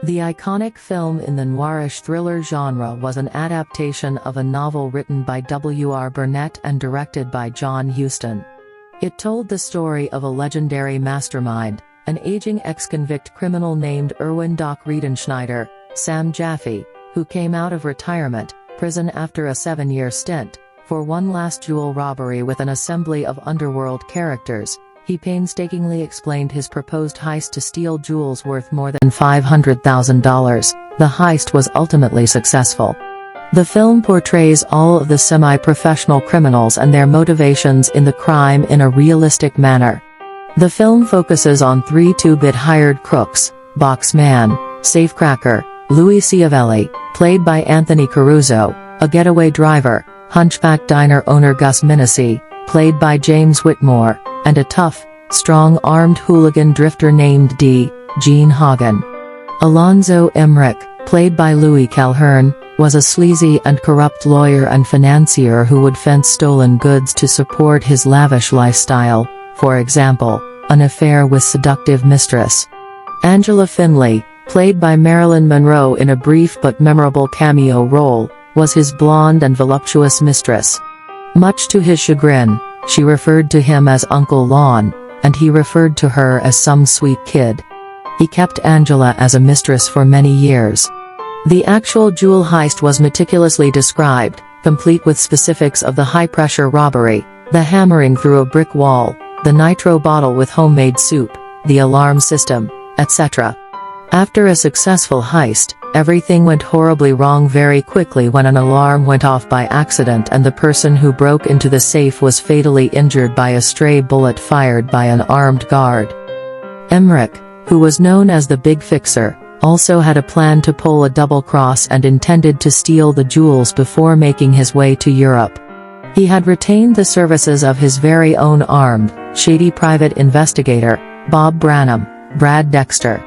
The iconic film in the noirish thriller genre was an adaptation of a novel written by W.R. Burnett and directed by John Huston. It told the story of a legendary mastermind, an aging ex-convict criminal named Erwin Doc Riedenschneider, Sam Jaffe, who came out of retirement prison after a 7-year stint for one last jewel robbery with an assembly of underworld characters. He painstakingly explained his proposed heist to steal jewels worth more than $500,000. The heist was ultimately successful. The film portrays all of the semi-professional criminals and their motivations in the crime in a realistic manner. The film focuses on 3 two-bit hired crooks: Box Man, Safecracker, Louie Ciavelli, played by Anthony Caruso, a getaway driver, hunchbacked diner owner Gus Minissi, played by James Whitmore, and a tough, strong-armed hooligan drifter named Gene Hagen. Alonzo Emmerich, played by Louie Ciavelli, was a sleazy and corrupt lawyer and financier who would fence stolen goods to support his lavish lifestyle, for example, an affair with seductive mistress. Angela Findlay, played by Marilyn Monroe in a brief but memorable cameo role, was his blonde and voluptuous mistress. Much to his chagrin, she referred to him as Uncle Lon, and he referred to her as some sweet kid. He kept Angela as a mistress for many years. The actual jewel heist was meticulously described, complete with specifics of the high-pressure robbery, the hammering through a brick wall, the nitro bottle with homemade soup, the alarm system, etc. After a successful heist, everything went horribly wrong very quickly when an alarm went off by accident and the person who broke into the safe was fatally injured by a stray bullet fired by an armed guard. Emmerich, who was known as the Big Fixer, also had a plan to pull a double cross and intended to steal the jewels before making his way to Europe. He had retained the services of his very own armed, shady private investigator, Bob Branham, Brad Dexter.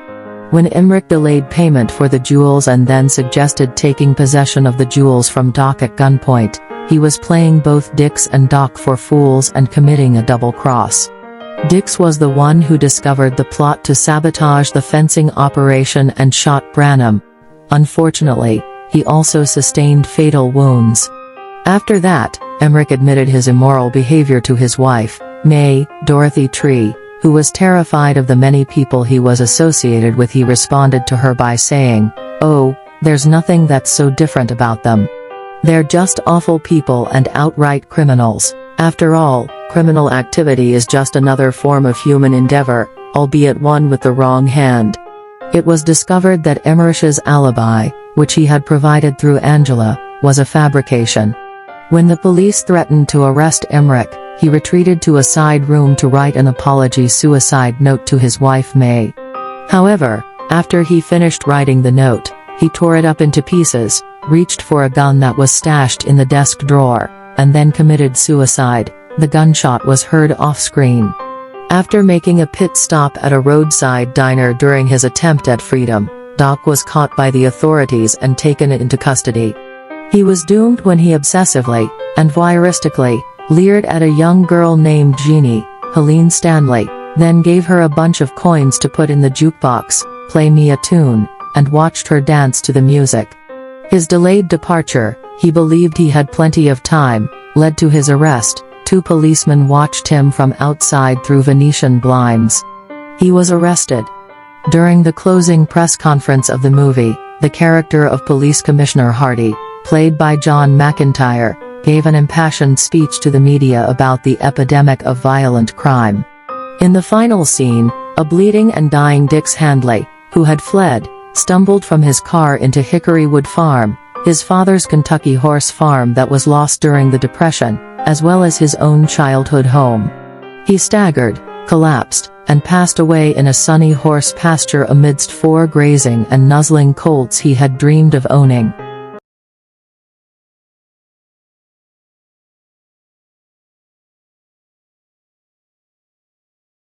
When Emmerich delayed payment for the jewels and then suggested taking possession of the jewels from Doc at gunpoint, he was playing both Dix and Doc for fools and committing a double cross. Dix was the one who discovered the plot to sabotage the fencing operation and shot Branham. Unfortunately, he also sustained fatal wounds. After that, Emmerich admitted his immoral behavior to his wife, May Dorothy Tree, who was terrified of the many people he was associated with. He responded to her by saying, "Oh, there's nothing that's so different about them. They're just awful people and outright criminals. After all, criminal activity is just another form of human endeavor, albeit one with the wrong hand." It was discovered that Emmerich's alibi, which he had provided through Angela, was a fabrication. When the police threatened to arrest Emmerich, he retreated to a side room to write an apology suicide note to his wife May. However, after he finished writing the note, he tore it up into pieces, reached for a gun that was stashed in the desk drawer, and then committed suicide. The gunshot was heard off-screen. After making a pit stop at a roadside diner during his attempt at freedom, Doc was caught by the authorities and taken into custody. He was doomed when he obsessively, and voyeuristically, leered at a young girl named Jeannie, Helene Stanley, then gave her a bunch of coins to put in the jukebox, play me a tune, and watched her dance to the music. His delayed departure, he believed he had plenty of time, led to his arrest. 2 policemen watched him from outside through Venetian blinds. He was arrested. During the closing press conference of the movie, the character of Police Commissioner Hardy, played by John McIntyre, gave an impassioned speech to the media about the epidemic of violent crime. In the final scene, a bleeding and dying Dix Handley, who had fled, stumbled from his car into Hickory Wood Farm, his father's Kentucky horse farm that was lost during the Depression, as well as his own childhood home. He staggered, collapsed, and passed away in a sunny horse pasture amidst 4 grazing and nuzzling colts he had dreamed of owning.